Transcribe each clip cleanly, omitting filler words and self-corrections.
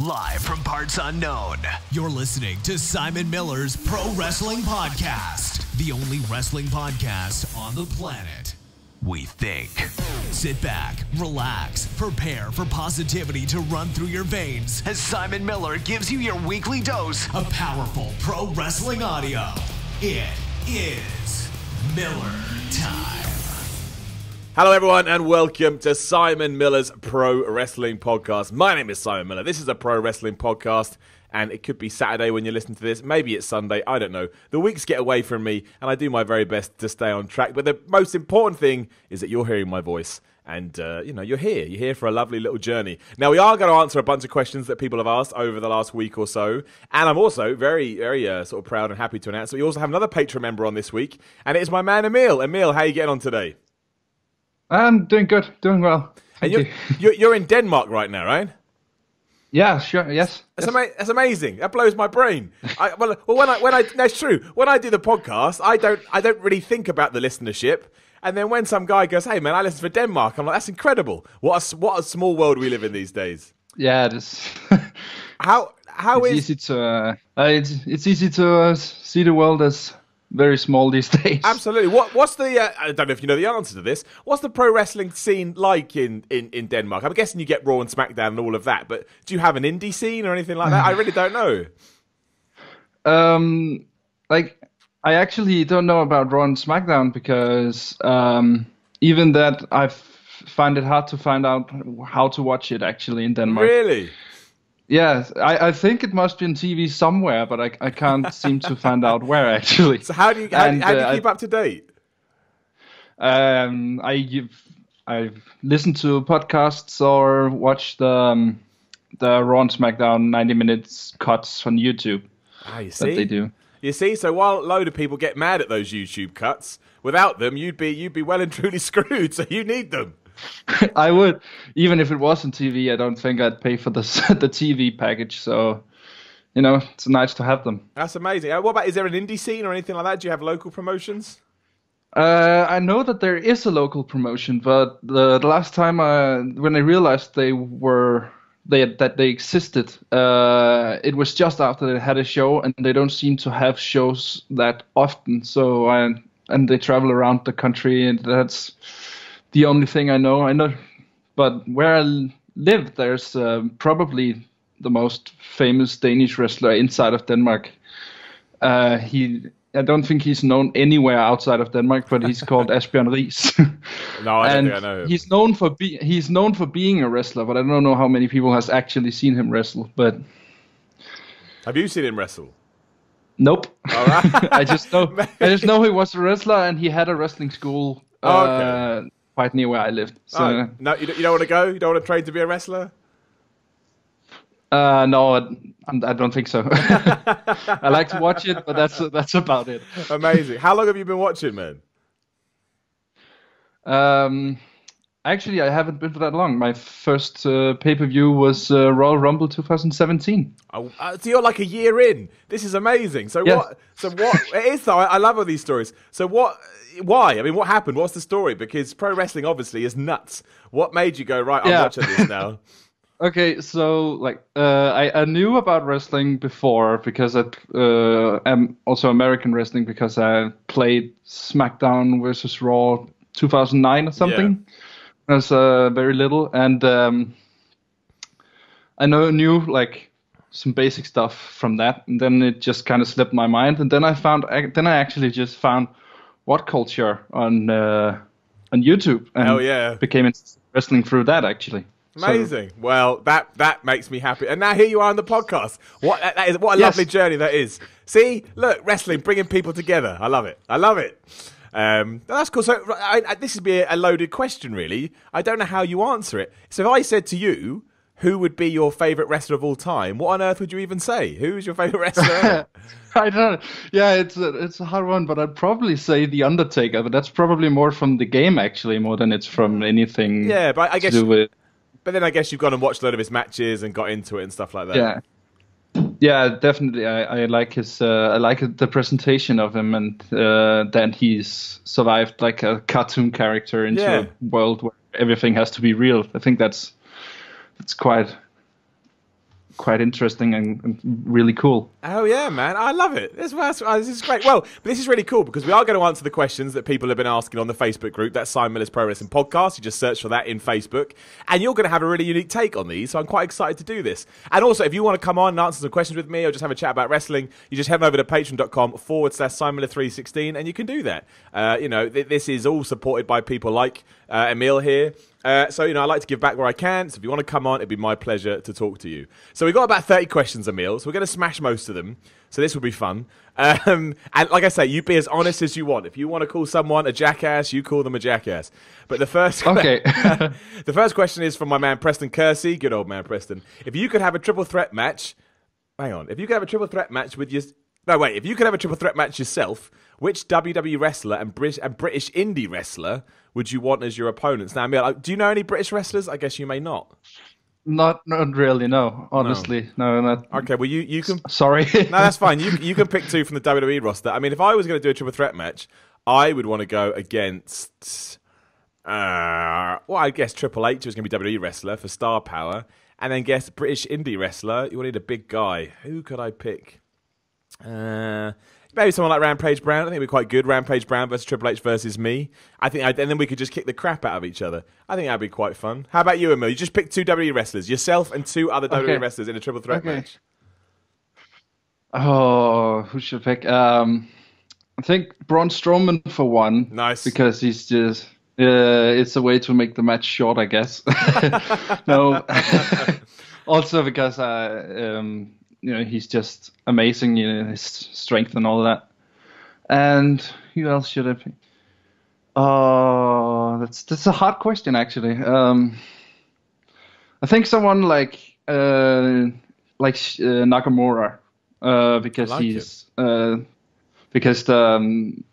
Live from parts unknown, you're listening to Simon Miller's Pro Wrestling Podcast, the only wrestling podcast on the planet, we think. Sit back, relax, prepare for positivity to run through your veins as Simon Miller gives you your weekly dose of powerful pro wrestling audio. It is Miller Time. Hello everyone and welcome to Simon Miller's Pro Wrestling Podcast. My name is Simon Miller. This is a pro wrestling podcast and it could be Saturday when you listen to this. Maybe it's Sunday. I don't know. The weeks get away from me and I do my very best to stay on track. But the most important thing is that you're hearing my voice and, you're here. You're here for a lovely little journey. Now, we are going to answer a bunch of questions that people have asked over the last week or so. And I'm also very, very sort of proud and happy to announce that we also have another Patreon member on this week. And it is my man, Emil. Emil, how are you getting on today? I'm doing good, doing well. Thank and you're in Denmark right now, right? Yeah, sure. Yes. That's amazing. That blows my brain. That's true. When I do the podcast, I don't really think about the listenership. And then when some guy goes, "Hey man, I listen for Denmark," I'm like, "That's incredible. What a small world we live in these days." Yeah, it is. It's easy to see the world as very small these days. Absolutely. What's the? I don't know if you know the answer to this. What's the pro wrestling scene like in Denmark? I'm guessing you get Raw and SmackDown and all of that, but do you have an indie scene or anything like that? I really don't know. I actually don't know about Raw and SmackDown because even that I find it hard to find out how to watch it actually in Denmark. Really? Yeah, I think it must be on TV somewhere, but I can't seem to find out where actually. So how do you keep up to date? I've listened to podcasts or watched the Raw and SmackDown 90 minutes cuts on YouTube. You see? That they do. You see, so while a load of people get mad at those YouTube cuts, without them you'd be well and truly screwed. So you need them. I would, even if it was on TV. I don't think I'd pay for the TV package. So, it's nice to have them. That's amazing. What about, is there an indie scene or anything like that? Do you have local promotions? I know that there is a local promotion, but the last time when I realized that they existed, it was just after they had a show, and they don't seem to have shows that often. So and they travel around the country, and that's the only thing I know, but where I live, there's probably the most famous Danish wrestler inside of Denmark. I don't think he's known anywhere outside of Denmark, but he's called Asbjørn Ries. No, I don't think I know him. He's known for being a wrestler, but I don't know how many people has actually seen him wrestle. But have you seen him wrestle? Nope. All right. I just know he was a wrestler and he had a wrestling school. Okay. Quite near where I lived. So no, you don't want to go? You don't want to train to be a wrestler? No, I don't think so. I like to watch it, but that's about it. Amazing. How long have you been watching, man? Actually, I haven't been for that long. My first pay-per-view was Royal Rumble 2017. So you're like a year in. This is amazing. So yes. what? So what? It is though. I love all these stories. So what? Why? I mean, what happened? What's the story? Because pro wrestling obviously is nuts. What made you go, right, I'm watching this now? Okay, so I knew about wrestling before because I'm also American wrestling because I played SmackDown versus Raw 2009 or something. Yeah. I was very little, and I knew some basic stuff from that, and then it just kind of slipped my mind, and then I actually just found What Culture on YouTube, and became interested in wrestling through that actually. Amazing. So, well, that makes me happy. And now here you are on the podcast. What a lovely journey that is. See, look, wrestling bringing people together. I love it. That's cool. So this would be a loaded question, really. I don't know how you answer it. So if I said to you, who would be your favourite wrestler of all time, what on earth would you even say? Who is your favourite wrestler? I don't know. Yeah, it's a hard one, but I'd probably say The Undertaker, but that's probably more from the game, actually, more than it's from anything but I guess, to do with... But then I guess you've gone and watched a lot of his matches and got into it and stuff like that. Yeah, definitely. I like his. I like the presentation of him, and that he's survived like a cartoon character into a world where everything has to be real. I think that's quite quite interesting and really cool. Oh, yeah, man. I love it. This is great. Well, but this is really cool because we are going to answer the questions that people have been asking on the Facebook group. That's Simon Miller's Pro Wrestling Podcast. You just search for that in Facebook. And you're going to have a really unique take on these, so I'm quite excited to do this. And also, if you want to come on and answer some questions with me or just have a chat about wrestling, you just head over to patreon.com/Simon Miller 316 and you can do that. This is all supported by people like Emil here. So, I like to give back where I can. So if you want to come on, it'd be my pleasure to talk to you. So we've got about 30 questions, Emil. So we're going to smash most of them. So this will be fun. And like I say, you be as honest as you want. If you want to call someone a jackass, you call them a jackass. But the first the first question is from my man Preston Kersey. Good old man Preston. If you could have a triple threat match... Hang on. If you could have a triple threat match with your... No, wait. If you could have a triple threat match yourself, which WWE wrestler and British indie wrestler would you want as your opponents? Now, Emil, do you know any British wrestlers? I guess you may not. Not really, no. Honestly, no. Not. Okay, well, you can... Sorry. No, that's fine. You can pick two from the WWE roster. I mean, if I was going to do a triple threat match, I would want to go against... I guess Triple H was going to be WWE wrestler for star power. And then guess British indie wrestler. You need a big guy. Who could I pick? Maybe someone like Rampage Brown. I think it'd be quite good. Rampage Brown versus Triple H versus me. And then we could just kick the crap out of each other. I think that'd be quite fun. How about you, Emil? You just pick two WWE wrestlers, yourself and two other WWE wrestlers in a triple threat match. Oh, who should I pick? I think Braun Strowman for one. Nice. Because he's just... it's a way to make the match short, I guess. No. Also because he's just amazing, his strength and all that. And who else should I pick? Oh, that's a hard question, actually. I think someone like Nakamura, because he's because the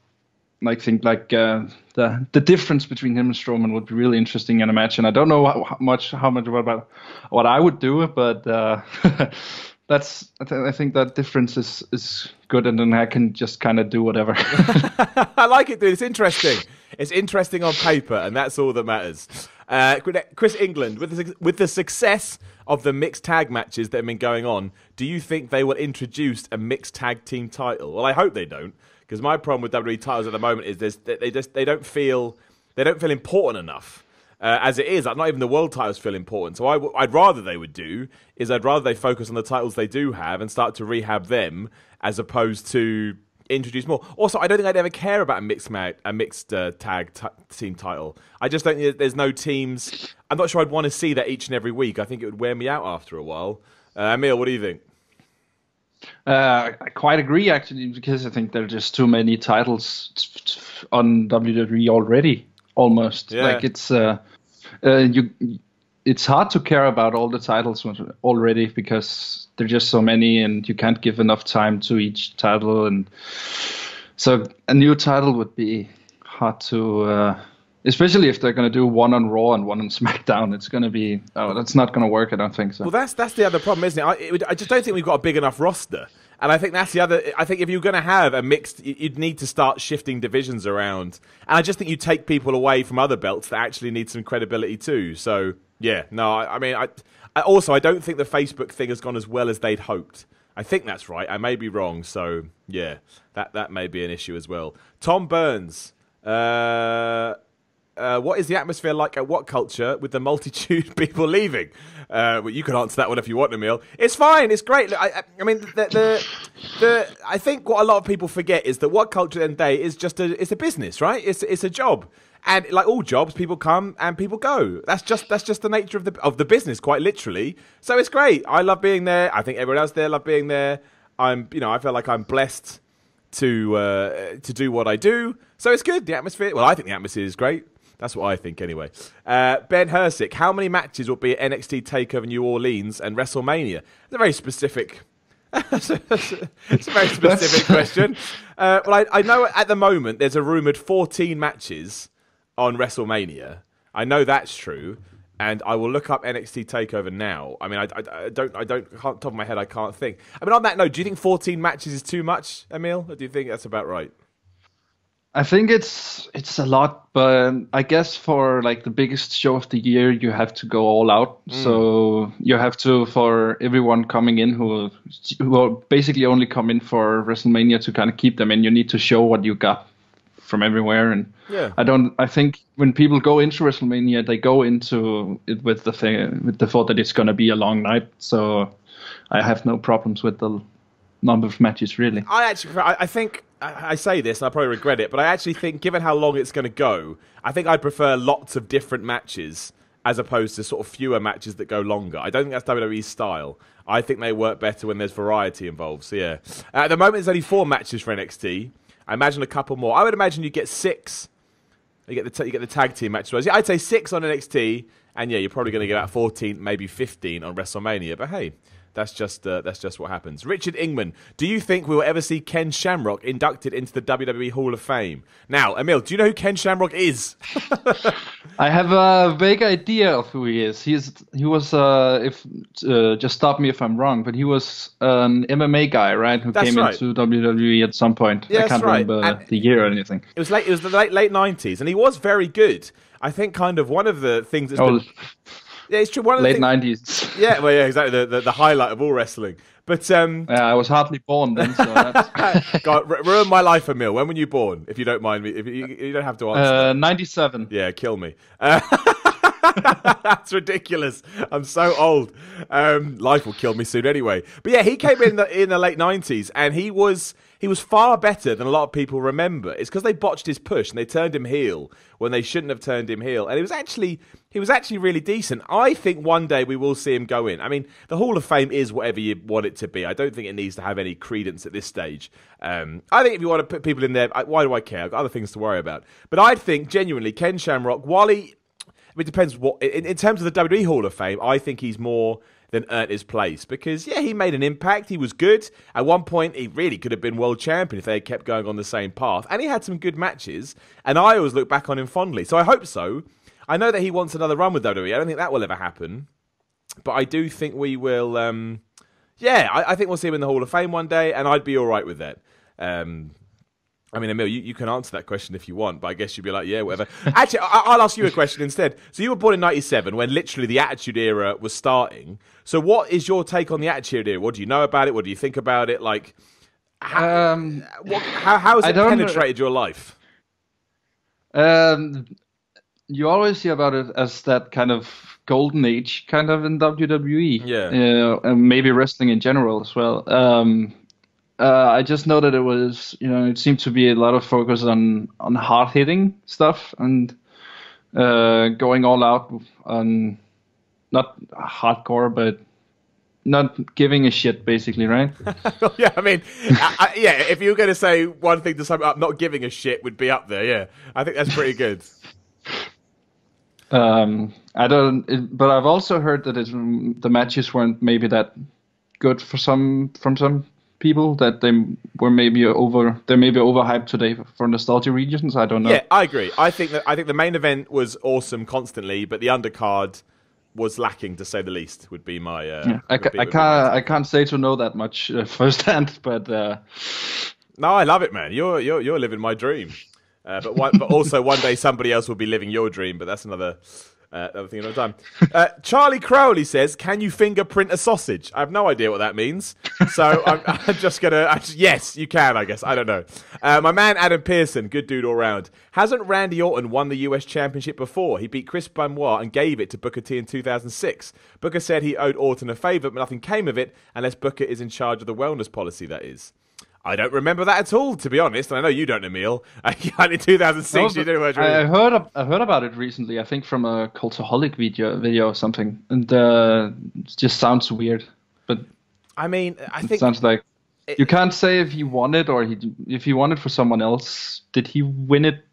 difference between him and Strowman would be really interesting in a match, and I don't know how much about what I would do, but I think that difference is good, and then I can just kind of do whatever. I like it, dude. It's interesting. It's interesting on paper, and that's all that matters. Chris England, with the success of the mixed tag matches that have been going on, do you think they will introduce a mixed tag team title? Well, I hope they don't, because my problem with WWE titles at the moment is they don't feel important enough. As it is, not even the world titles feel important. So I'd rather they focus on the titles they do have and start to rehab them, as opposed to introduce more. Also, I don't think I'd ever care about a mixed tag team title. I just don't think there's no teams. I'm not sure I'd want to see that each and every week. I think it would wear me out after a while. Emil, what do you think? I quite agree, actually, because I think there are just too many titles on WWE already. Almost. Yeah. Like it's hard to care about all the titles already because there're just so many and you can't give enough time to each title, and so a new title would be hard to especially if they're going to do one on Raw and one on SmackDown. It's going to be that's not going to work. I don't think so. Well, that's the other problem, isn't it? I just don't think we've got a big enough roster. And I think that's the other... I think if you're going to have a mixed... You'd need to start shifting divisions around. And I just think you take people away from other belts that actually need some credibility too. So, yeah. No, I mean... I don't think the Facebook thing has gone as well as they'd hoped. I think that's right. I may be wrong. So, yeah. That may be an issue as well. Tom Burns. What is the atmosphere like at What Culture with the multitude of people leaving? Well, you can answer that one if you want, Emil. It's fine. It's great. I mean, I think what a lot of people forget is that What Culture at the end of the day is it's a business, right? It's a job, and like all jobs, people come and people go. That's just the nature of the business, quite literally. So it's great. I love being there. I think everyone else there love being there. I feel like I'm blessed to do what I do. So it's good. The atmosphere. Well, I think the atmosphere is great. That's what I think, anyway. Ben Hersick, how many matches will be at NXT TakeOver New Orleans and WrestleMania? It's a very specific. It's a very specific question. Well, I know at the moment there's a rumored 14 matches on WrestleMania. I know that's true, and I will look up NXT TakeOver now. I mean, I don't, top of my head, I can't think. I mean, on that note, do you think 14 matches is too much, Emil, or do you think that's about right? I think it's a lot, but I guess for like the biggest show of the year, you have to go all out. So you have to, for everyone coming in who will basically only come in for WrestleMania to kind of keep them in, you need to show what you got from everywhere. And Yeah. I think when people go into WrestleMania, they go into it with the thought that it's going to be a long night. So I have no problems with the number of matches, really. I think I say this and I probably regret it, but I actually think given how long it's going to go, I think I'd prefer lots of different matches as opposed to sort of fewer matches that go longer. I don't think that's WWE's style. I think they work better when there's variety involved. So yeah, at the moment there's only 4 matches for NXT. I imagine a couple more. I would imagine you get 6. You get the tag team matches. Yeah, I'd say 6 on NXT, and yeah, you're probably going to get about 14, maybe 15 on WrestleMania. But hey. That's just what happens. Richard Ingman, do you think we will ever see Ken Shamrock inducted into the WWE Hall of Fame? Now, Emil, do you know who Ken Shamrock is? I have a vague idea of who he is. He was just stop me if I'm wrong, but he was an MMA guy, right? Who came into WWE at some point. Yeah, I can't remember the year or anything. It was the late 90s, and he was very good. I think kind of one of the things that's yeah, it's true. One of the late 90s. Yeah, well, yeah, exactly. The highlight of all wrestling. But I was hardly born then, so that's... God, ruin my life, Emil. When were you born? If you don't mind me, if you don't have to answer. 97. Yeah, kill me. That's ridiculous. I'm so old. Life will kill me soon anyway. But yeah, he came in the late 90s, and he was far better than a lot of people remember. It's because they botched his push and they turned him heel when they shouldn't have turned him heel. And he was actually really decent. I think one day we will see him go in. I mean, the Hall of Fame is whatever you want it to be. I don't think it needs to have any credence at this stage. I think if you want to put people in there, why do I care? I've got other things to worry about. But I think genuinely Ken Shamrock, while it depends what in terms of the WWE Hall of Fame, I think he's more than earned his place because yeah, he made an impact. He was good at one point. He really could have been world champion if they had kept going on the same path, and he had some good matches. And I always look back on him fondly. So I hope so. I know that he wants another run with WWE. I don't think that will ever happen, but I do think we will. I think we'll see him in the Hall of Fame one day, and I'd be all right with that. I mean, Emil, you can answer that question if you want, but I guess you'd be like, yeah, whatever. Actually, I'll ask you a question instead. So you were born in 97 when literally the Attitude Era was starting. So what is your take on the Attitude Era? What do you know about it? What do you think about it? Like, how has it penetrated your life? You always hear about it as that kind of golden age kind of in WWE. Yeah. And maybe wrestling in general as well. I just know that it was, it seemed to be a lot of focus on hard hitting stuff and going all out on not hardcore, but not giving a shit, basically, right? Yeah, I mean, if you were going to say one thing to sum up, not giving a shit would be up there. Yeah, I think that's pretty good. But I've also heard that the matches weren't maybe that good from some people, that they may be overhyped today for nostalgia reasons. I don't know. Yeah, I agree. I think the main event was awesome constantly, but the undercard was lacking, to say the least. Would be my. I can't say to know that much firsthand, but. No, I love it, man. You're living my dream. But also one day somebody else will be living your dream. But that's another thing another time. Charlie Crowley says, "Can you fingerprint a sausage?" I have no idea what that means. So I'm just gonna. Yes, you can. I guess I don't know. My man Adam Pearson, good dude all round. Hasn't Randy Orton won the US Championship before? He beat Chris Benoit and gave it to Booker T in 2006. Booker said he owed Orton a favour, but nothing came of it unless Booker is in charge of the wellness policy. That is. I don't remember that at all, to be honest. And I know you don't, Emil. In 2006, you didn't. I heard about it recently. I think from a Cultaholic video or something, and it just sounds weird. But I mean, I think it sounds like you can't say if he won it or if he won it for someone else. Did he win it?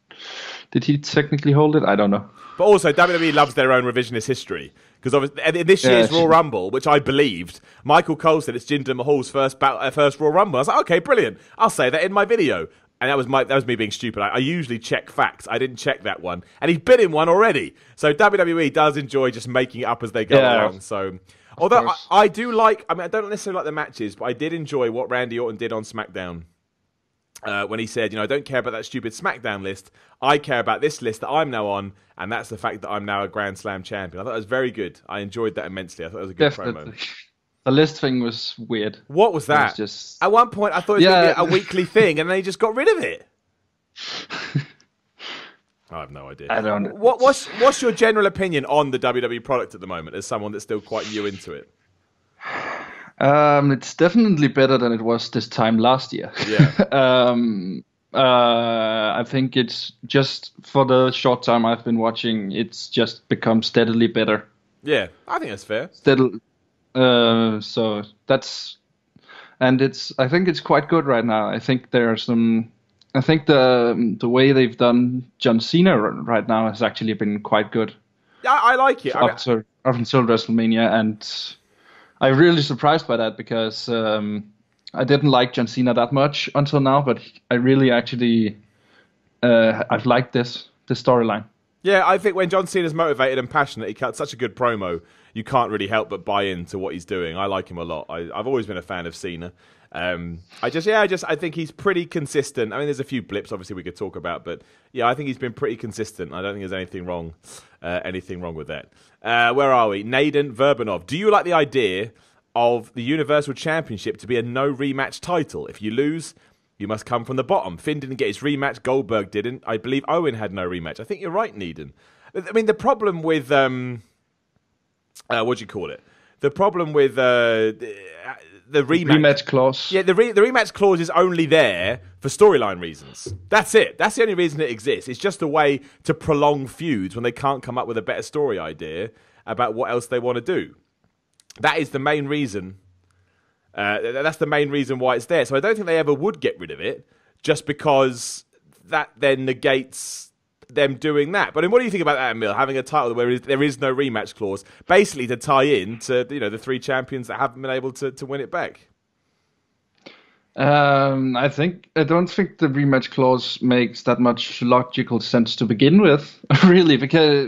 Did he technically hold it? I don't know. But also, WWE loves their own revisionist history. Because in this year's Royal Rumble, which I believed, Michael Cole said it's Jinder Mahal's first Royal Rumble. I was like, okay, brilliant. I'll say that in my video. And that was me being stupid. I usually check facts. I didn't check that one. And he's been in one already. So WWE does enjoy just making it up as they go along. So, although I do like, I mean, I don't necessarily like the matches, but I did enjoy what Randy Orton did on SmackDown. when he said, I don't care about that stupid SmackDown list. I care about this list that I'm now on, and that's the fact that I'm now a Grand Slam champion. I thought that was very good. I enjoyed that immensely. I thought it was a good promo. The list thing was weird. What was that? At one point, I thought it was going to be a weekly thing, and then he just got rid of it. I have no idea. I don't. What's your general opinion on the WWE product at the moment, as someone that's still quite new into it? It's definitely better than it was this time last year. Yeah. I think it's just for the short time I've been watching, it's just become steadily better. Yeah, I think that's fair. So that's, and I think it's quite good right now. I think I think the way they've done John Cena right now has actually been quite good. Yeah, I like it. Up until WrestleMania, and I'm really surprised by that because I didn't like John Cena that much until now, but I really actually I've liked this storyline. Yeah, I think when John Cena's motivated and passionate, he cuts such a good promo. You can't really help but buy into what he's doing. I like him a lot. I've always been a fan of Cena. I think he's pretty consistent. I mean, there's a few blips, obviously, we could talk about, but yeah, I think he's been pretty consistent. I don't think there's anything wrong with that. Where are we? Naden Verbanov. Do you like the idea of the Universal Championship to be a no rematch title? If you lose, you must come from the bottom. Finn didn't get his rematch. Goldberg didn't. I believe Owen had no rematch. I think you're right, Naden. I mean, the problem with what do you call it? The problem with the rematch clause. Yeah, the rematch clause is only there for storyline reasons. That's it. That's the only reason it exists. It's just a way to prolong feuds when they can't come up with a better story idea about what else they want to do. That is the main reason. That's the main reason why it's there. So I don't think they ever would get rid of it, just because that then negates them doing that. But I mean, what do you think about that, Emil? Having a title where there is no rematch clause, basically to tie in to the three champions that haven't been able to win it back. I don't think the rematch clause makes that much logical sense to begin with, really, because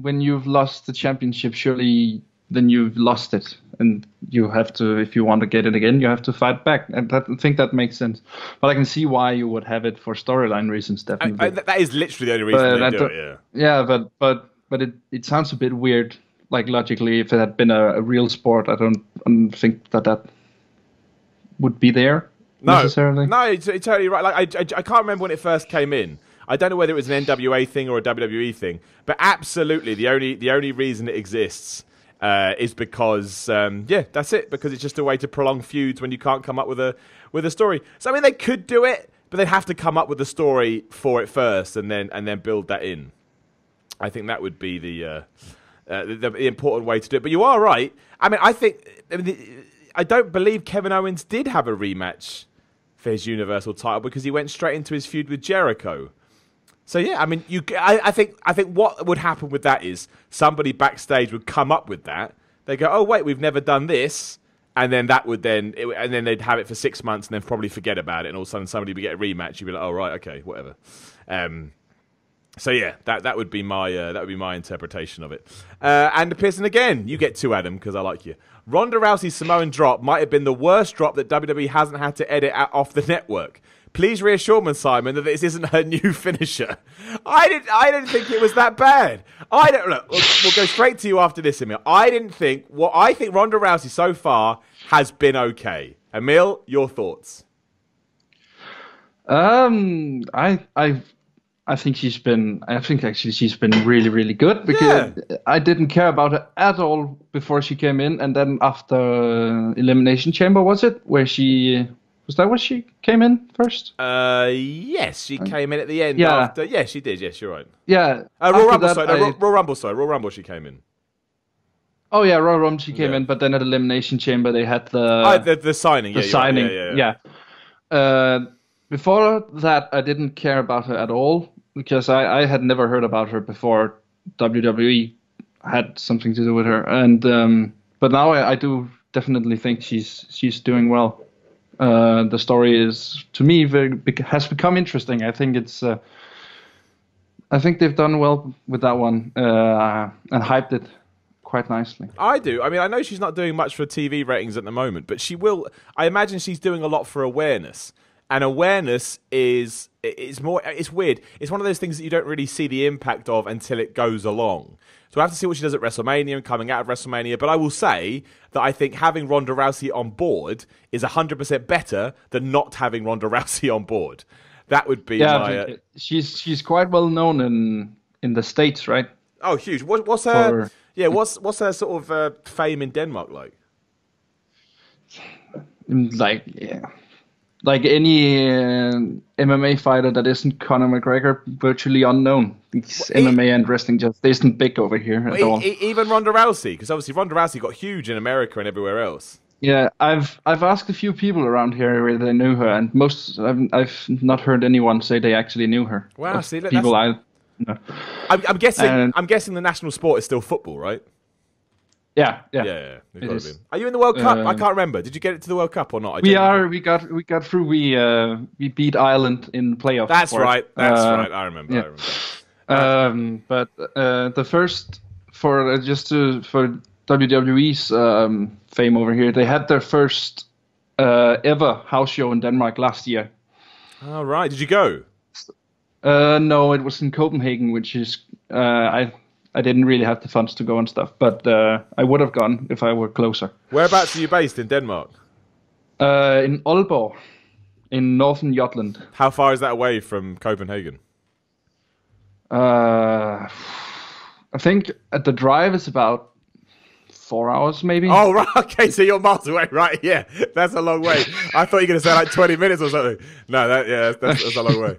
when you've lost the championship, surely then you've lost it, and you have to, if you want to get it again, you have to fight back. And I think that makes sense. But I can see why you would have it for storyline reasons, definitely. That is literally the only reason they do it, yeah. Yeah, but it sounds a bit weird, like logically, if it had been a real sport. I don't think that would be there necessarily. No, you're totally right. Like I can't remember when it first came in. I don't know whether it was an NWA thing or a WWE thing, but absolutely the only reason it exists is because that's it, because it's just a way to prolong feuds when you can't come up with a story. So I mean, they could do it, but they'd have to come up with a story for it first and then build that in. I think that would be the important way to do it. But you are right. I mean, I don't believe Kevin Owens did have a rematch for his Universal title because he went straight into his feud with Jericho. So yeah, I mean, I think what would happen with that is somebody backstage would come up with that. They go, oh wait, we've never done this, and then and then they'd have it for 6 months and then probably forget about it, and all of a sudden somebody would get a rematch. You'd be like, oh right, okay, whatever. So yeah, that would be my interpretation of it. And Pearson, again, you get two, Adam, because I like you. Ronda Rousey's Samoan drop might have been the worst drop that WWE hasn't had to edit off the network. Please reassure me, Simon, that this isn't her new finisher. I didn't think it was that bad. Look, we'll go straight to you after this, Emil. I think Ronda Rousey so far has been okay. Emil, your thoughts? I think she's been really, really good, because I didn't care about her at all before she came in, and then after Elimination Chamber, was it? Was that where she came in first? Yes, she came in at the end. Yeah. After, yeah, she did. Yes, you're right. Yeah. Royal Rumble, she came in. Oh yeah, Royal Rumble she came in, but then at Elimination Chamber they had the signing. The signing. Right. Yeah. Before that, I didn't care about her at all, because I had never heard about her before WWE had something to do with her, and but now I do definitely think she's doing well. The story is, to me, has become interesting. I think I think they've done well with that one and hyped it quite nicely. I do. I mean, I know she's not doing much for TV ratings at the moment, but she will. I imagine she's doing a lot for awareness. And awareness is it's weird. It's one of those things that you don't really see the impact of until it goes along. So we'll have to see what she does at WrestleMania and coming out of WrestleMania. But I will say that I think having Ronda Rousey on board is 100% better than not having Ronda Rousey on board. That would be my... she's quite well known in the States, right? Oh, huge. What's her... what's her sort of fame in Denmark like? Like any MMA fighter that isn't Conor McGregor, virtually unknown. MMA and wrestling just isn't big over here at all. Even Ronda Rousey, because obviously Ronda Rousey got huge in America and everywhere else. Yeah, I've asked a few people around here where they knew her, and I've not heard anyone say they actually knew her. Wow, see, people I know. I'm guessing the national sport is still football, right? Yeah. They've got to be. Are you in the World Cup? I can't remember. Did you get it to the World Cup or not? We got through. We beat Ireland in playoffs. That's right. Right. I remember. Yeah. But the first for WWE's fame over here, they had their first ever house show in Denmark last year. All right. Did you go? No, it was in Copenhagen, which is I didn't really have the funds to go and stuff, but I would have gone if I were closer. Whereabouts are you based in Denmark? In Aalborg, in northern Jutland. How far is that away from Copenhagen? I think the drive is about 4 hours, maybe. Oh, right. Okay, so you're miles away, right? Yeah, that's a long way. I thought you were going to say like 20 minutes or something. No, that's a long way.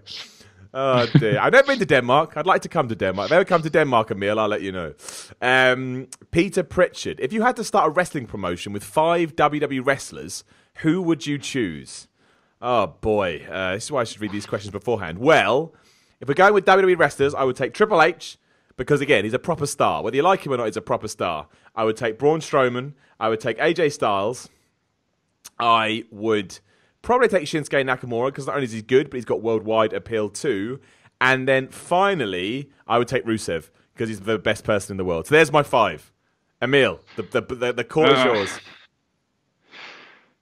Oh dear! I've never been to Denmark. I'd like to come to Denmark. If I ever come to Denmark, Emil, I'll let you know. Peter Pritchard. If you had to start a wrestling promotion with 5 WWE wrestlers, who would you choose? Oh boy, this is why I should read these questions beforehand. Well, if we're going with WWE wrestlers, I would take Triple H because again, he's a proper star. Whether you like him or not, he's a proper star. I would take Braun Strowman. I would take AJ Styles. I would probably take Shinsuke Nakamura because not only is he good, but he's got worldwide appeal too. And then finally, I would take Rusev because he's the best person in the world. So there's my 5. Emil, the call is yours.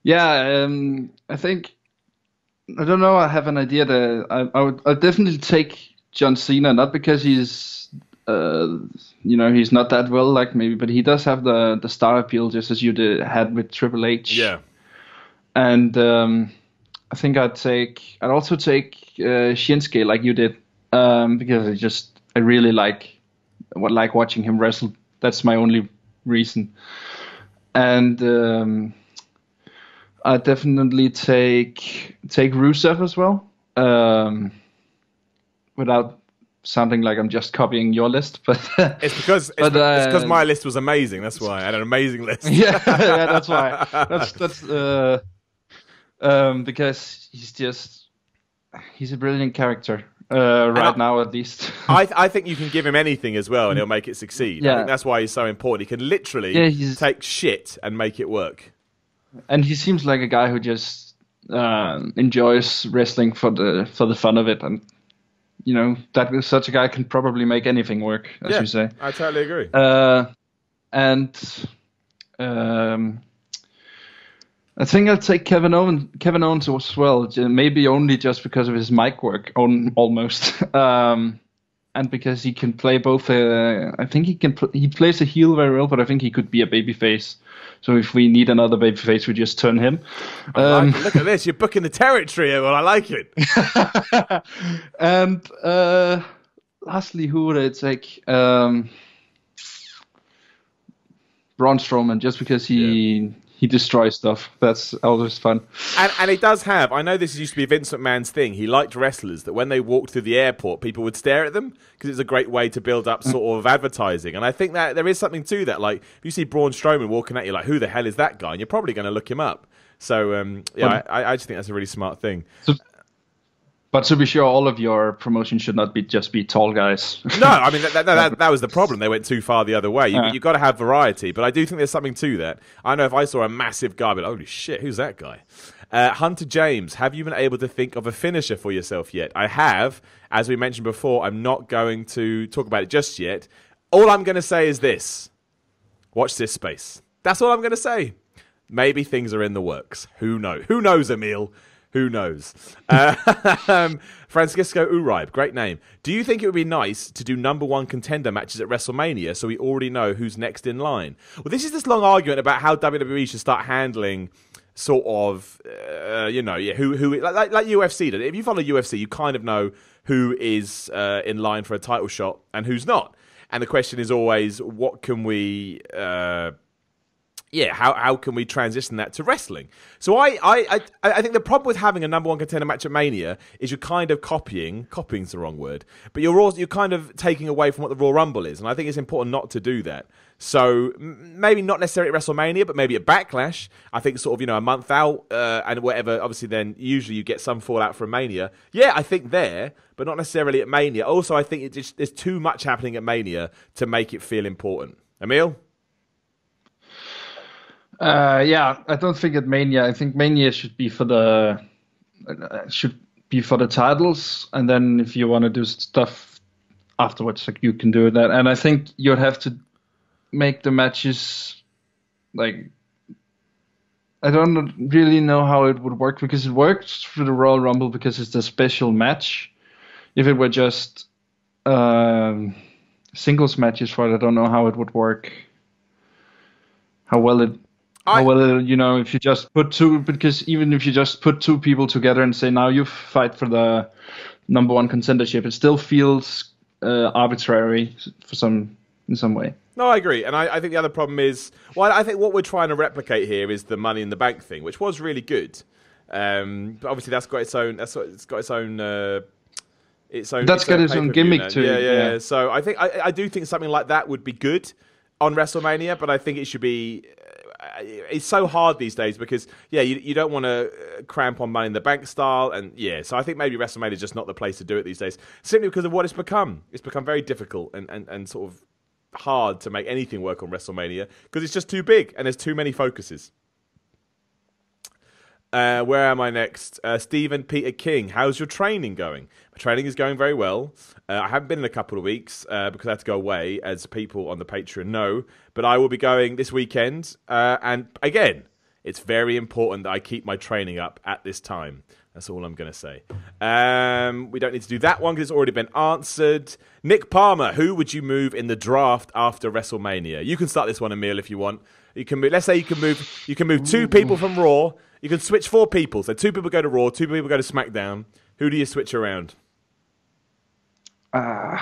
Yeah, I think I don't know. I have an idea that I'd definitely take John Cena, not because he's he's not that well like maybe, but he does have the star appeal just as you had with Triple H. Yeah. And I think I'd also take Shinsuke like you did, because I really like watching him wrestle. That's my only reason. And I'd definitely take Rusev as well, without sounding like I'm just copying your list, but it's because my list was amazing. That's why I had an amazing list. yeah, that's why. That's because he's a brilliant character right now, at least. I think you can give him anything as well, and he'll make it succeed. Yeah. I think that's why he's so important. He can literally take shit and make it work. And he seems like a guy who just enjoys wrestling for the fun of it, and that such a guy can probably make anything work, as you say. I totally agree. And I think I'll take Kevin Owens as well, maybe only just because of his mic work, almost, and because he can play both. I think he plays a heel very well, but I think he could be a babyface. So if we need another babyface, we just turn him. Look at this, you're booking the territory. Well, I like it. And lastly, who would I take? Braun Strowman, just because he destroys stuff. That's always fun. And he does have, I know this used to be Vince McMahon's thing, he liked wrestlers that when they walked through the airport, people would stare at them because it's a great way to build up sort of advertising. And I think that there is something to that. Like, if you see Braun Strowman walking at you like, who the hell is that guy? And you're probably going to look him up. So, I just think that's a really smart thing. But to be sure, all of your promotion should not just be tall guys. No, I mean, that was the problem. They went too far the other way. You've got to have variety, but I do think there's something to that. I know if I saw a massive guy, I'd be like, holy shit, who's that guy? Hunter James, have you been able to think of a finisher for yourself yet? I have. As we mentioned before, I'm not going to talk about it just yet. All I'm going to say is this. Watch this space. That's all I'm going to say. Maybe things are in the works. Who knows? Who knows, Emil? Who knows? Francisco Uribe, great name. Do you think it would be nice to do number one contender matches at WrestleMania so we already know who's next in line? Well, this long argument about how WWE should start handling sort of, who like UFC does. If you follow UFC, you kind of know who is in line for a title shot and who's not. And the question is always, what can we... how can we transition that to wrestling? So I think the problem with having a number one contender match at Mania is you're kind of copying's the wrong word, but you're kind of taking away from what the Royal Rumble is, and I think it's important not to do that. So maybe not necessarily at WrestleMania, but maybe at Backlash. I think sort of, a month out and whatever, obviously then usually you get some fallout from Mania. Yeah, I think there, but not necessarily at Mania. Also, I think there's too much happening at Mania to make it feel important. Emil? I don't think at Mania. I think Mania should be for the titles, and then if you want to do stuff afterwards, like you can do that. And I think you'd have to make the matches like, I don't really know how it would work, because it works for the Royal Rumble because it's a special match. If it were just singles matches for it, I don't know how it would work. If you just put two, because even if you just put two people together and say, now you fight for the number one contendership, it still feels arbitrary in some way. No, I agree. And I think the other problem is, I think what we're trying to replicate here is the Money in the Bank thing, which was really good. But obviously that's got its own, That's got its own gimmick too. Yeah. So I think, I do think something like that would be good on WrestleMania, but I think it should be... It's so hard these days because, you don't want to cramp on Money in the Bank style. And, so I think maybe WrestleMania is just not the place to do it these days, simply because of what it's become. It's become very difficult and sort of hard to make anything work on WrestleMania because it's just too big and there's too many focuses. Where am I next? Stephen Peter King, how's your training going? My training is going very well. I haven't been in a couple of weeks because I had to go away, as people on the Patreon know. But I will be going this weekend. And again, it's very important that I keep my training up at this time. That's all I'm going to say. We don't need to do that one because it's already been answered. Nick Palmer, who would you move in the draft after WrestleMania? You can start this one, Emil, if you want. You can move, let's say you can move two people from Raw. You can switch four people. So two people go to Raw, two people go to SmackDown. Who do you switch around? I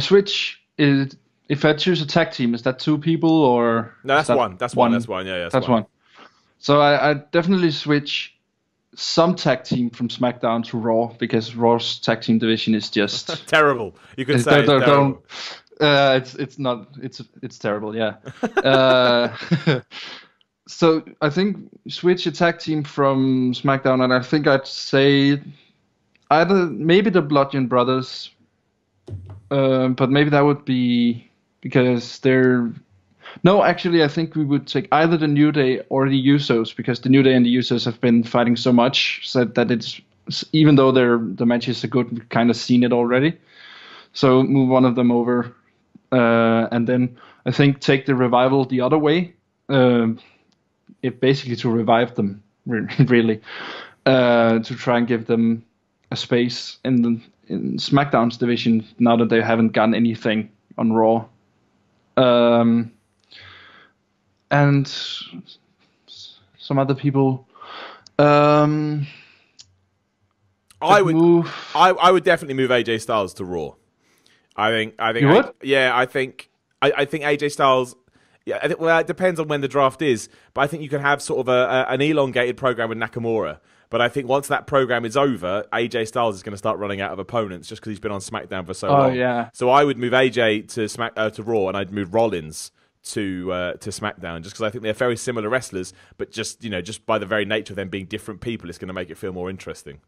switch. If I choose a tag team, is that two people or? No, that's one. That's one. That's one. Yeah, that's one. So I definitely switch some tag team from SmackDown to Raw because Raw's tag team division is just terrible. You could say it's terrible. It's not. It's terrible. Yeah. So I think switch a tag team from SmackDown, and I think I'd say maybe the Bludgeon Brothers, but maybe that would be because they're. No, actually, I think we would take either the New Day or the Usos because the New Day and the Usos have been fighting so much so that it's, even though the matches are good, we've kind of seen it already. So move one of them over, and then I think take the Revival the other way. It basically to revive them, really, to try and give them a space in SmackDown's division now that they haven't gotten anything on Raw. And some other people. I would definitely move AJ Styles to Raw. I think. You would? I think AJ Styles. Yeah, it depends on when the draft is, but I think you can have sort of an elongated program with Nakamura. But I think once that program is over, AJ Styles is going to start running out of opponents just because he's been on SmackDown for so long. Yeah. So I would move AJ to Raw, and I'd move Rollins to SmackDown just because I think they're very similar wrestlers, but just by the very nature of them being different people, it's going to make it feel more interesting.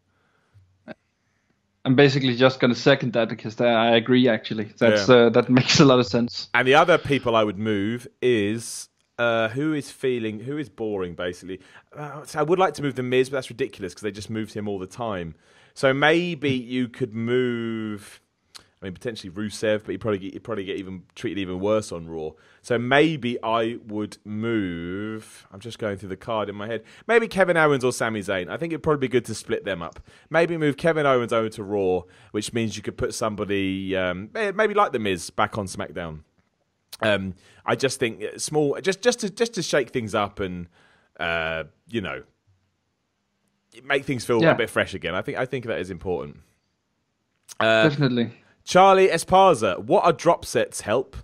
I'm basically just going to second that because I agree. Actually, that makes a lot of sense. And the other people I would move is who is boring. Basically, so I would like to move the Miz, but that's ridiculous because they just moved him all the time. So maybe you could move. I mean, potentially Rusev, but you'd probably get even treated even worse on Raw. So maybe I would move. I'm just going through the card in my head. Maybe Kevin Owens or Sami Zayn. I think it'd probably be good to split them up. Maybe move Kevin Owens over to Raw, which means you could put somebody, maybe like The Miz, back on SmackDown. I just think small, just to shake things up and make things feel a bit fresh again. I think that is important. Definitely. Charlie Esparza, what are drop sets help?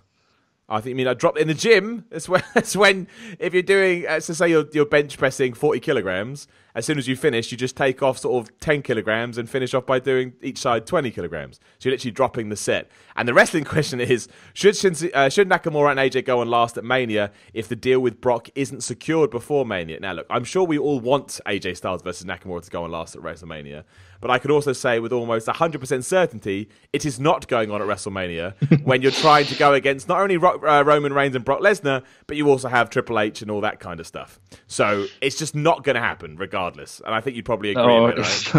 I think you mean I drop in the gym. That's when if you're doing, so say you're bench pressing 40 kilograms, as soon as you finish, you just take off sort of 10 kilograms and finish off by doing each side 20 kilograms. So you're literally dropping the set. And the wrestling question is, should Nakamura and AJ go on last at Mania if the deal with Brock isn't secured before Mania? Now look, I'm sure we all want AJ Styles versus Nakamura to go on last at WrestleMania. But I could also say with almost 100% certainty, it is not going on at WrestleMania when you're trying to go against not only Roman Reigns and Brock Lesnar, but you also have Triple H and all that kind of stuff. So it's just not going to happen regardless. And I think you'd probably agree with it,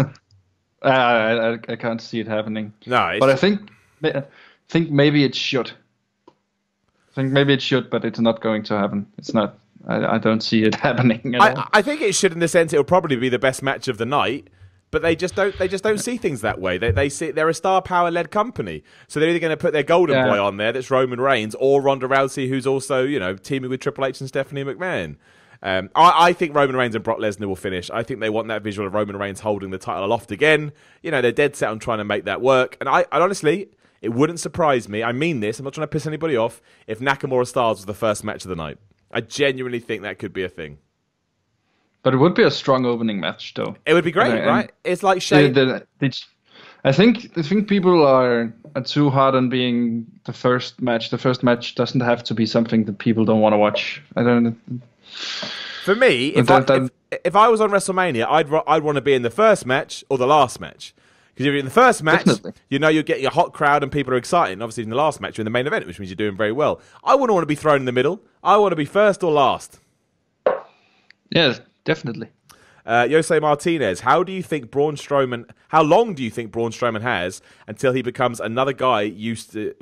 right? I can't see it happening. No, but I think maybe it should. I think maybe it should, but it's not going to happen. It's not. I don't see it happening at all. I think it should in the sense it'll probably be the best match of the night. But they just don't see things that way. They see they're a star power led company, so they're either going to put their golden boy on there, that's Roman Reigns, or Ronda Rousey, who's also teaming with Triple H and Stephanie McMahon. I think Roman Reigns and Brock Lesnar will finish. I think they want that visual of Roman Reigns holding the title aloft again. They're dead set on trying to make that work. And I honestly, it wouldn't surprise me. I mean this. I'm not trying to piss anybody off. If Nakamura Styles was the first match of the night, I genuinely think that could be a thing. But it would be a strong opening match, though. It would be great, right? It's like Shane. I think people are too hard on being the first match. The first match doesn't have to be something that people don't want to watch. I don't. For me, if I was on WrestleMania, I'd want to be in the first match or the last match. Because if you're in the first match, you're getting a hot crowd and people are excited. And obviously, in the last match, you're in the main event, which means you're doing very well. I wouldn't want to be thrown in the middle. I want to be first or last. Yes. Definitely. Jose Martinez, how long do you think Braun Strowman has until he becomes another guy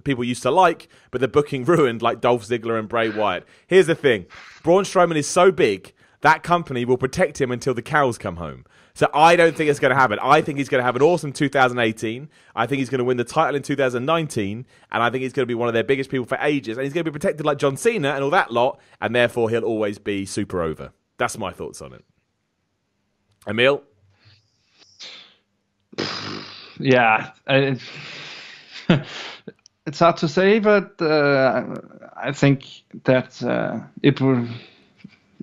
people used to like, but the booking ruined like Dolph Ziggler and Bray Wyatt? Here's the thing. Braun Strowman is so big, that company will protect him until the cows come home. So I don't think it's going to happen. I think he's going to have an awesome 2018. I think he's going to win the title in 2019. And I think he's going to be one of their biggest people for ages. And he's going to be protected like John Cena and all that lot. And therefore, he'll always be super over. That's my thoughts on it. Emil? Yeah. It's hard to say, but I think that it will...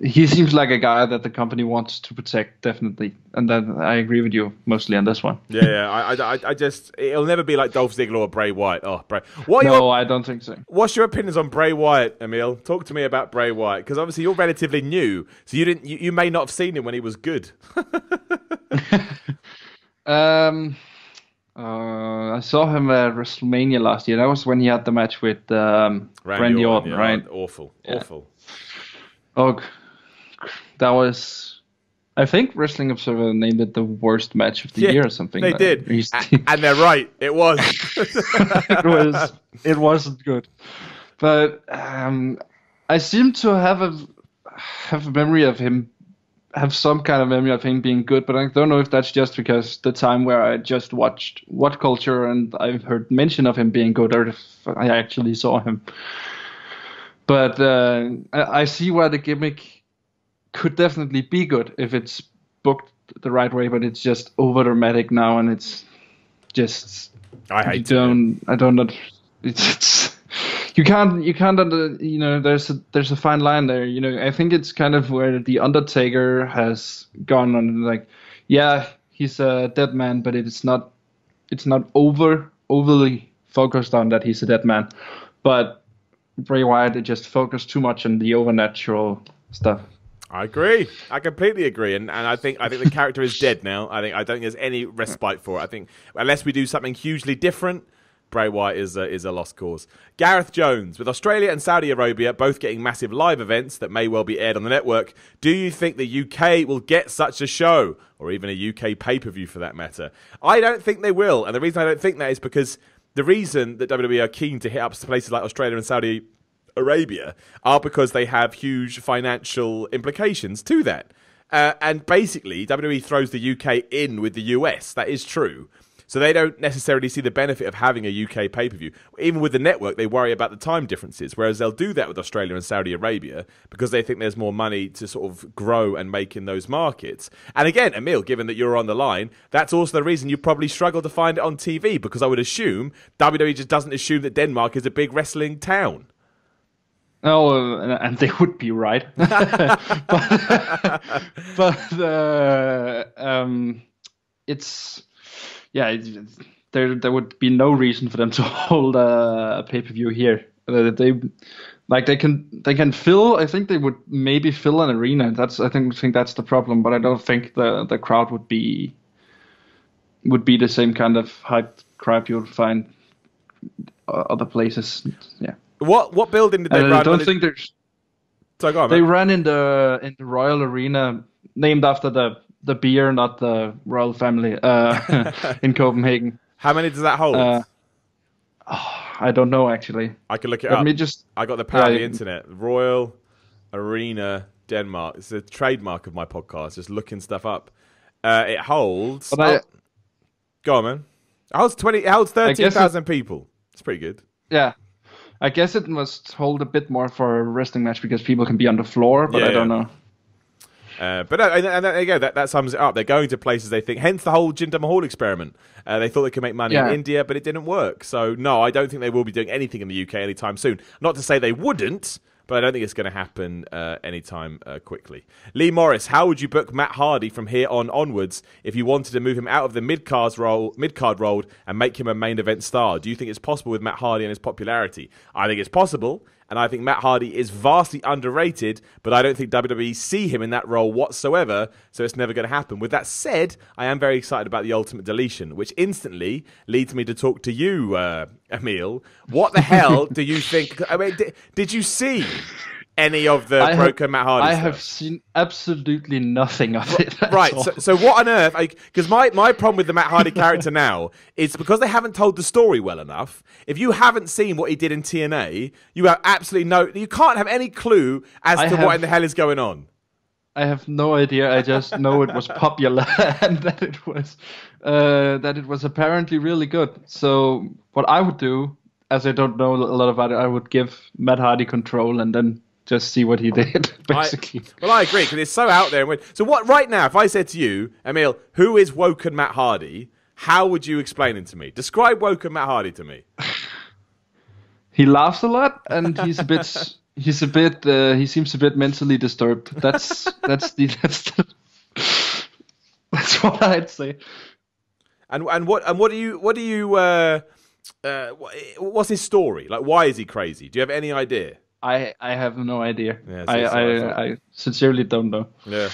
He seems like a guy that the company wants to protect, definitely. And then I agree with you mostly on this one. Yeah. I just... It'll never be like Dolph Ziggler or Bray Wyatt. Oh, Bray... I don't think so. What's your opinions on Bray Wyatt, Emil? Talk to me about Bray Wyatt. Because obviously you're relatively new, so you may not have seen him when he was good. I saw him at WrestleMania last year. That was when he had the match with Randy Orton, right? Awful. Oh, that was... I think Wrestling Observer named it the worst match of the year or something. They did. And they're right. It was. It wasn't good. But I seem to have a memory of him, have some kind of memory of him being good, but I don't know if that's just because the time where I just watched What Culture and I've heard mention of him being good, or if I actually saw him. But I see why the gimmick could definitely be good if it's booked the right way, but it's just over dramatic now, and it's just... I don't know. It's you can't there's a fine line there. I think it's kind of where the Undertaker has gone on, like, yeah, he's a dead man, but it's not overly focused on that he's a dead man. But Bray Wyatt, it just focused too much on the overnatural stuff. I agree. I completely agree, and I think the character is dead now. I don't think there's any respite for it. I think unless we do something hugely different, Bray Wyatt is a lost cause. Gareth Jones, with Australia and Saudi Arabia both getting massive live events that may well be aired on the network, do you think the UK will get such a show, or even a UK pay-per-view for that matter? I don't think they will, and the reason I don't think that is because the reason that WWE are keen to hit up places like Australia and Saudi Arabia are because they have huge financial implications to that. And basically, WWE throws the UK in with the US. That is true. So they don't necessarily see the benefit of having a UK pay-per-view. Even with the network, they worry about the time differences, whereas they'll do that with Australia and Saudi Arabia because they think there's more money to sort of grow and make in those markets. And again, Emil, given that you're on the line, that's also the reason you probably struggle to find it on TV, because I would assume WWE just doesn't assume that Denmark is a big wrestling town. Oh, and they would be right. It's... Yeah, there would be no reason for them to hold a pay-per-view here. They can fill. I think they would maybe fill an arena. I think that's the problem. But I don't think the crowd would be the same kind of hyped crowd you would find other places. Yeah. What building did they run? I don't think there's. So go on, they man. ran in the Royal Arena, named after the beer, not the royal family, in Copenhagen. How many does that hold? I don't know, actually. I can look it up. Let me just... I got the power of the internet. Royal Arena, Denmark. It's a trademark of my podcast, just looking stuff up. It holds... Go on, man. It holds 13,000 people. It's pretty good. Yeah. I guess it must hold a bit more for a wrestling match because people can be on the floor, but I don't know. But there you go. That sums it up. They're going to places they think. Hence the whole Jinder Mahal experiment. They thought they could make money in India, but it didn't work. So no, I don't think they will be doing anything in the UK anytime soon. Not to say they wouldn't, but I don't think it's going to happen anytime quickly. Lee Morris, how would you book Matt Hardy from here onwards if you wanted to move him out of the mid-card role and make him a main event star? Do you think it's possible with Matt Hardy and his popularity? I think it's possible. And I think Matt Hardy is vastly underrated, but I don't think WWE see him in that role whatsoever, so it's never going to happen. With that said, I am very excited about the Ultimate Deletion, which instantly leads me to talk to you, Emil. What the hell do you think? I mean, did you see any of the Broken Matt Hardy stuff? I have seen absolutely nothing of it. Right, so what on earth? Because my problem with the Matt Hardy character now is because they haven't told the story well enough. If you haven't seen what he did in TNA, you have absolutely you can't have any clue as to what in the hell is going on. I have no idea. I just know it was popular and that it was apparently really good. So what I would do, as I don't know a lot about it, I would give Matt Hardy control and then just see what he did, basically. I agree, because it's so out there. So what right now, if I said to you, Emil, who is Woken Matt Hardy, how would you explain it to me? Describe Woken Matt Hardy to me. He laughs a lot, and he seems a bit mentally disturbed. That's what I'd say. And what's his story? Like, why is he crazy? Do you have any idea? I have no idea. Yeah, I sincerely don't know. Yeah,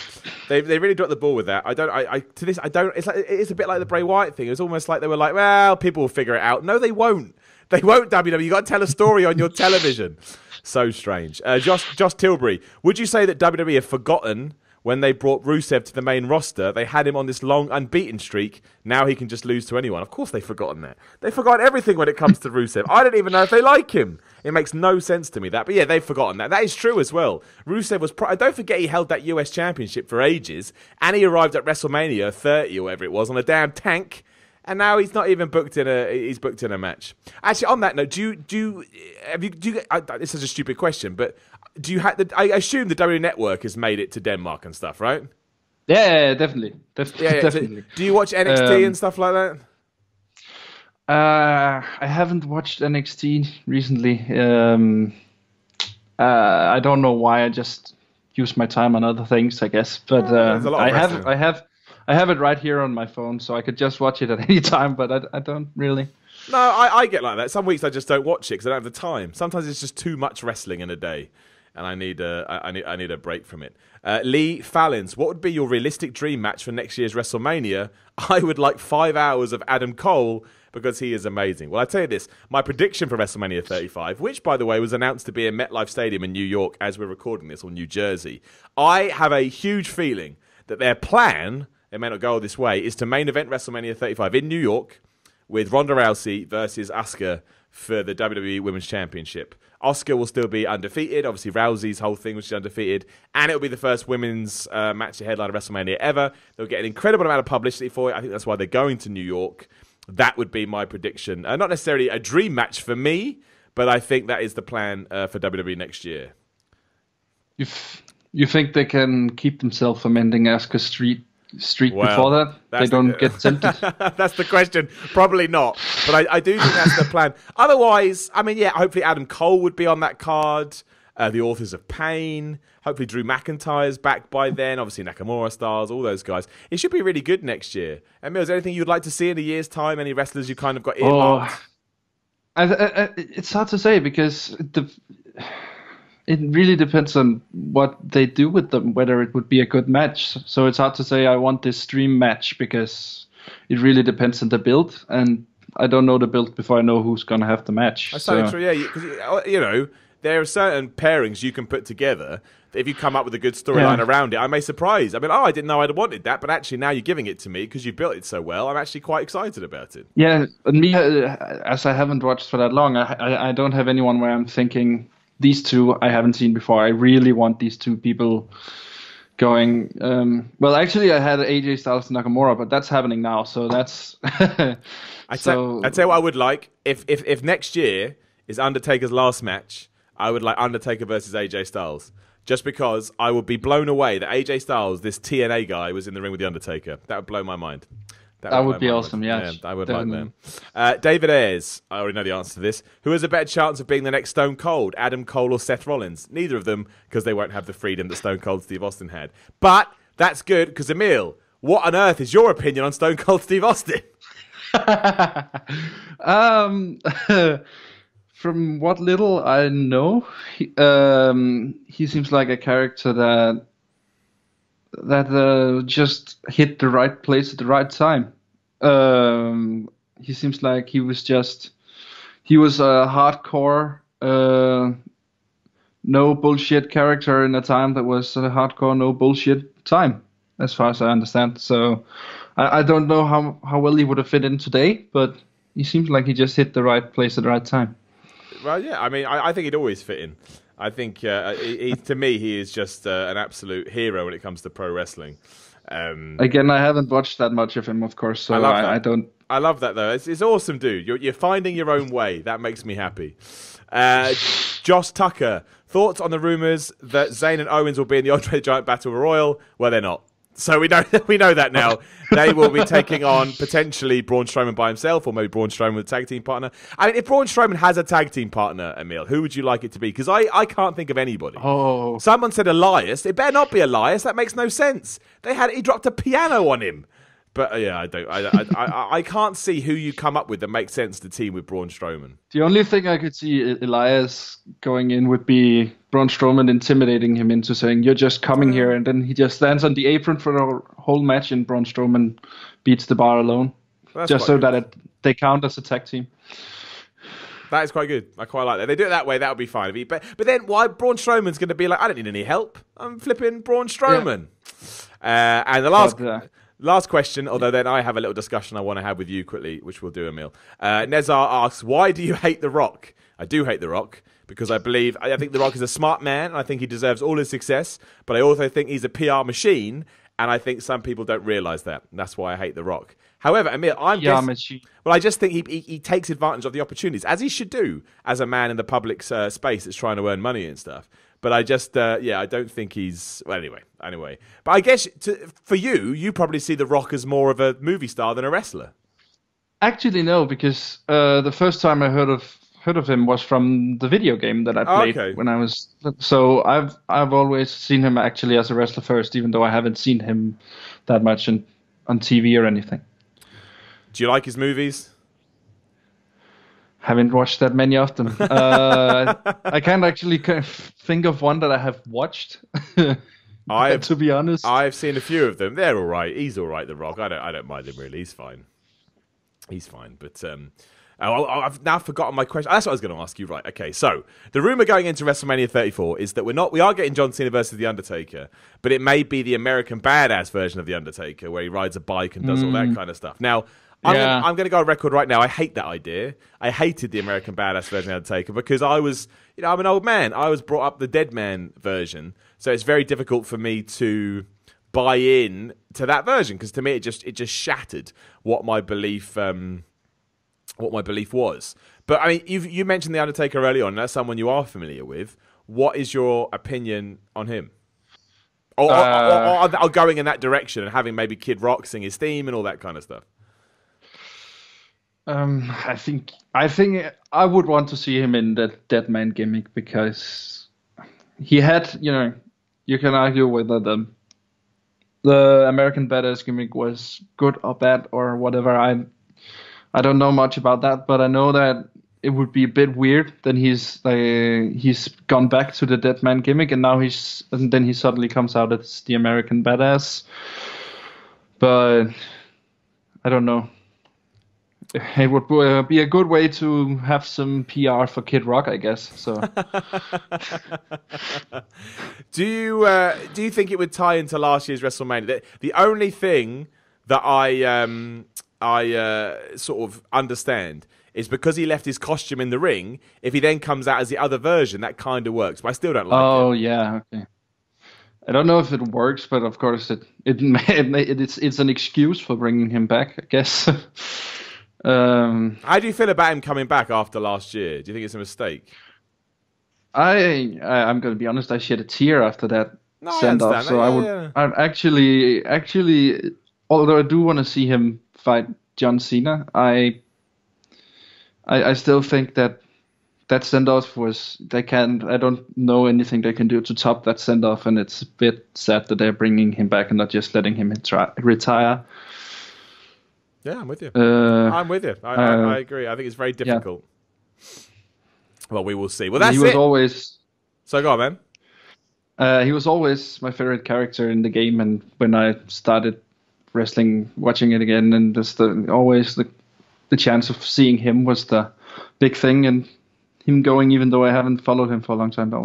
they really dropped the ball with that. It's a bit like the Bray Wyatt thing. It was almost like they were like, well, people will figure it out. No, they won't. They won't. WWE, you got to tell a story on your television. So strange. Josh Tilbury, would you say that WWE have forgotten when they brought Rusev to the main roster? They had him on this long unbeaten streak. Now he can just lose to anyone. Of course they've forgotten that. They forgot everything when it comes to Rusev. I don't even know if they like him. It makes no sense to me, that. But yeah, they've forgotten that. That is true as well. Rusev was... don't forget he held that US Championship for ages. And he arrived at WrestleMania 30 or whatever it was on a damn tank. And now he's not even booked in a match. Actually, on that note, this is a stupid question, but do you have? I assume the WWE Network has made it to Denmark and stuff, right? Yeah, definitely. Definitely. Do you watch NXT and stuff like that? I haven't watched NXT recently. I don't know why. I just use my time on other things, I guess. But I have it right here on my phone, so I could just watch it at any time. But I don't really. No, I get like that. Some weeks I just don't watch it because I don't have the time. Sometimes it's just too much wrestling in a day, and I need a break from it. Lee Fallons, what would be your realistic dream match for next year's WrestleMania? I would like 5 hours of Adam Cole because he is amazing. Well, I tell you this, my prediction for WrestleMania 35, which, by the way, was announced to be in MetLife Stadium in New York as we're recording this, or New Jersey. I have a huge feeling that their plan, it may not go this way, is to main event WrestleMania 35 in New York with Ronda Rousey versus Asuka for the WWE Women's Championship. Asuka will still be undefeated. Obviously, Rousey's whole thing was she's undefeated. And it'll be the first women's match to headline of WrestleMania ever. They'll get an incredible amount of publicity for it. I think that's why they're going to New York. That would be my prediction. Not necessarily a dream match for me, but I think that is the plan for WWE next year. You think they can keep themselves from ending Asuka's streak before that? They don't get tempted? That's the question. Probably not. But I do think that's the plan. Otherwise, I mean, yeah, hopefully Adam Cole would be on that card. The Authors of Pain. Hopefully Drew McIntyre's back by then. Obviously Nakamura stars, all those guys. It should be really good next year. Emil, is there anything you'd like to see in a year's time? Any wrestlers you kind of got earmarked? It's hard to say because it really depends on what they do with them, whether it would be a good match. So it's hard to say I want this dream match because it really depends on the build, and I don't know the build before I know who's going to have the match. That's so true, yeah. Because, you know, there are certain pairings you can put together that if you come up with a good storyline around it, I may surprise. I mean, I didn't know I'd wanted that, but actually now you're giving it to me because you built it so well. I'm actually quite excited about it. Yeah, and me, as I haven't watched for that long, I don't have anyone where I'm thinking, these two I haven't seen before. I really want these two people going. Well, actually, I had AJ Styles and Nakamura, but that's happening now, so that's. I tell you what I would like. If next year is Undertaker's last match, I would like Undertaker versus AJ Styles. Just because I would be blown away that AJ Styles, this TNA guy, was in the ring with the Undertaker. That would blow my mind. That would be awesome, yeah. I would like that. David Ayres, I already know the answer to this. Who has a better chance of being the next Stone Cold, Adam Cole or Seth Rollins? Neither of them, because they won't have the freedom that Stone Cold Steve Austin had. But that's good, because Emil, what on earth is your opinion on Stone Cold Steve Austin? From what little I know, he seems like a character that just hit the right place at the right time. He seems like he was a hardcore, no bullshit character in a time that was a hardcore, no bullshit time, as far as I understand. So I don't know how well he would have fit in today, but he seems like he just hit the right place at the right time. Well, yeah, I mean, I think he'd always fit in. I think, to me, he is just an absolute hero when it comes to pro wrestling. Again, I haven't watched that much of him, of course, so I don't. I love that, though. It's awesome, dude. You're finding your own way. That makes me happy. Josh Tucker, thoughts on the rumours that Zayn and Owens will be in the Andre the Giant Battle Royal? Well, they're not. So we know that now. They will be taking on potentially Braun Strowman by himself, or maybe Braun Strowman with a tag team partner. I mean, if Braun Strowman has a tag team partner, Emil, who would you like it to be? Because I can't think of anybody. Oh, someone said Elias. It better not be Elias. That makes no sense. He dropped a piano on him. But yeah, I can't see who you come up with that makes sense to team with Braun Strowman. The only thing I could see Elias going in would be Braun Strowman intimidating him into saying, "You're just coming here," and then he just stands on the apron for the whole match, and Braun Strowman beats the bar alone, just so that they count as a tag team. That is quite good. I quite like that. They do it that way, that would be fine. But then why Braun Strowman's going to be like, I don't need any help. I'm flipping Braun Strowman. Yeah. And the last question, although then I have a little discussion I want to have with you quickly, which we'll do, Emil. Nezar asks, why do you hate The Rock? I do hate The Rock because I think The Rock is a smart man, and I think he deserves all his success, but I also think he's a PR machine, and I think some people don't realise that. And that's why I hate The Rock. However, Emil, I just think he takes advantage of the opportunities, as he should do as a man in the public space that's trying to earn money and stuff. But I just, I don't think he's... Well, anyway. But I guess for you probably see The Rock as more of a movie star than a wrestler. Actually, no, because the first time I heard of him was from the video game that I played when I was... So I've always seen him actually as a wrestler first, even though I haven't seen him that much on TV or anything. Do you like his movies? Haven't watched that many of them. I can't actually think of one that I have watched. To be honest, I've seen a few of them. They're all right. He's all right. The Rock. I don't mind him really. He's fine. But I've now forgotten my question. That's what I was going to ask you. Right. Okay. So the rumor going into WrestleMania 34 is that we are getting John Cena versus the Undertaker, but it may be the American Badass version of the Undertaker, where he rides a bike and does all that kind of stuff. Now, I'm going to go on record right now. I hate that idea. I hated the American Badass version of Undertaker because I was, I'm an old man. I was brought up the Dead Man version, so it's very difficult for me to buy in to that version because to me it just shattered what my belief was. But I mean, you mentioned the Undertaker early on. And that's someone you are familiar with. What is your opinion on him? Or going in that direction and having maybe Kid Rock sing his theme and all that kind of stuff? I think I would want to see him in that Dead Man gimmick because he had, you can argue whether the American Badass gimmick was good or bad or whatever. I don't know much about that, but I know that it would be a bit weird. Then he's gone back to the Dead Man gimmick, and then he suddenly comes out as the American Badass. But I don't know. It would be a good way to have some PR for Kid Rock, I guess. So, do you think it would tie into last year's WrestleMania? The only thing that I sort of understand is because he left his costume in the ring. If he then comes out as the other version, that kind of works. But I still don't like it. Oh yeah, okay. I don't know if it works, but of course it's an excuse for bringing him back, I guess. How do you feel about him coming back after last year? Do you think it's a mistake? I'm going to be honest. I shed a tear after that send off. So I'm actually, although I do want to see him fight John Cena, I still think that send off I don't know anything they can do to top that send off, and it's a bit sad that they're bringing him back and not just letting him retire. Yeah, I'm with you. I'm with you. I agree. I think it's very difficult. Yeah. Well, we will see. Well, that's it. So go on, man. He was always my favorite character in the game, and when I started wrestling, watching it again, and just always the chance of seeing him was the big thing, and him going, even though I haven't followed him for a long time, that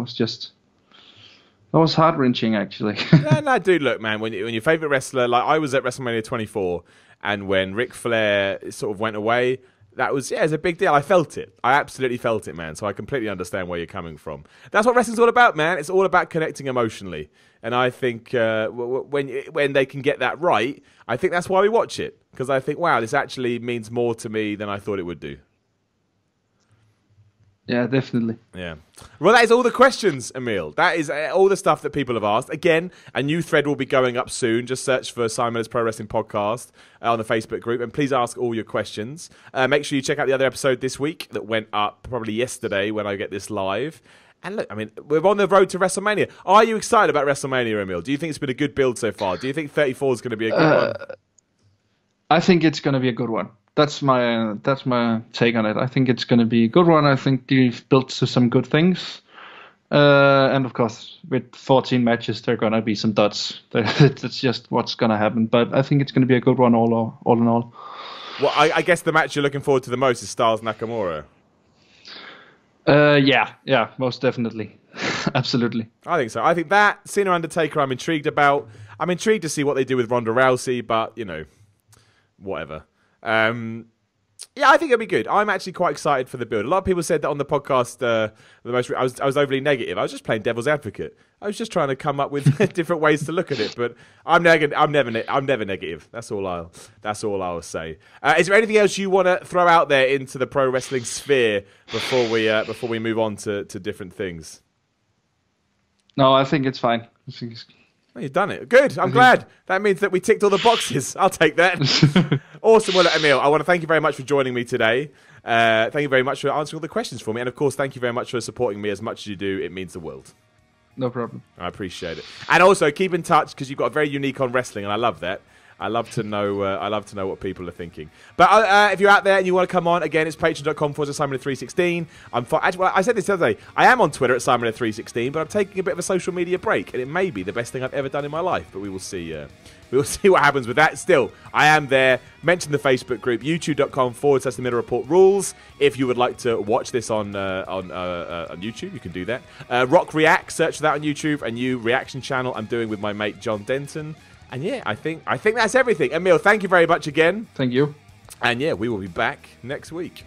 was heart-wrenching, actually. No, dude, look, man, when your favorite wrestler, like I was at WrestleMania 24, and when Ric Flair sort of went away, that was, it's a big deal. I felt it. I absolutely felt it, man. So I completely understand where you're coming from. That's what wrestling's all about, man. It's all about connecting emotionally. And I think when they can get that right, I think that's why we watch it. Because I think, wow, this actually means more to me than I thought it would do. Yeah, definitely. Yeah. Well, that is all the questions, Emil. That is all the stuff that people have asked. Again, a new thread will be going up soon. Just search for Simon Miller's Pro Wrestling Podcast on the Facebook group, and please ask all your questions. Make sure you check out the other episode this week that went up probably yesterday when I get this live. And look, I mean, we're on the road to WrestleMania. Are you excited about WrestleMania, Emil? Do you think it's been a good build so far? Do you think 34 is going to be a good one? I think it's going to be a good one. That's my take on it. I think it's going to be a good one. I think they've built to some good things. And of course, with 14 matches, there are going to be some duds. That's just what's going to happen. But I think it's going to be a good one all in all. Well, I guess the match you're looking forward to the most is Styles Nakamura. Yeah, most definitely. Absolutely. I think so. I think that, Cena Undertaker, I'm intrigued about. I'm intrigued to see what they do with Ronda Rousey, but, whatever. Yeah, I think it'll be good. I'm actually quite excited for the build. A lot of people said that on the podcast. I was overly negative. I was just playing devil's advocate. I was just trying to come up with different ways to look at it. But I'm never negative. That's all I'll say. Is there anything else you want to throw out there into the pro wrestling sphere before we move on to different things? No, I think it's fine. Oh, you've done it. Good. I'm glad. That means that we ticked all the boxes. I'll take that. Awesome. Well, Emil, I want to thank you very much for joining me today. Thank you very much for answering all the questions for me. And, of course, thank you very much for supporting me as much as you do. It means the world. No problem. I appreciate it. And also, keep in touch because you've got a very unique on wrestling, and I love that. I love to know what people are thinking. But if you're out there and you want to come on, again, it's patreon.com/Simon316. Actually, I said this the other day. I am on Twitter at Simon316, but I'm taking a bit of a social media break, and it may be the best thing I've ever done in my life. But we will see. We will see what happens with that. Still, I am there. Mention the Facebook group, youtube.com/The Middle Report Rules. If you would like to watch this on YouTube, you can do that. Rock React, search for that on YouTube. A new reaction channel I'm doing with my mate John Denton. And yeah, I think that's everything. Emil, thank you very much again. Thank you. And yeah, we will be back next week.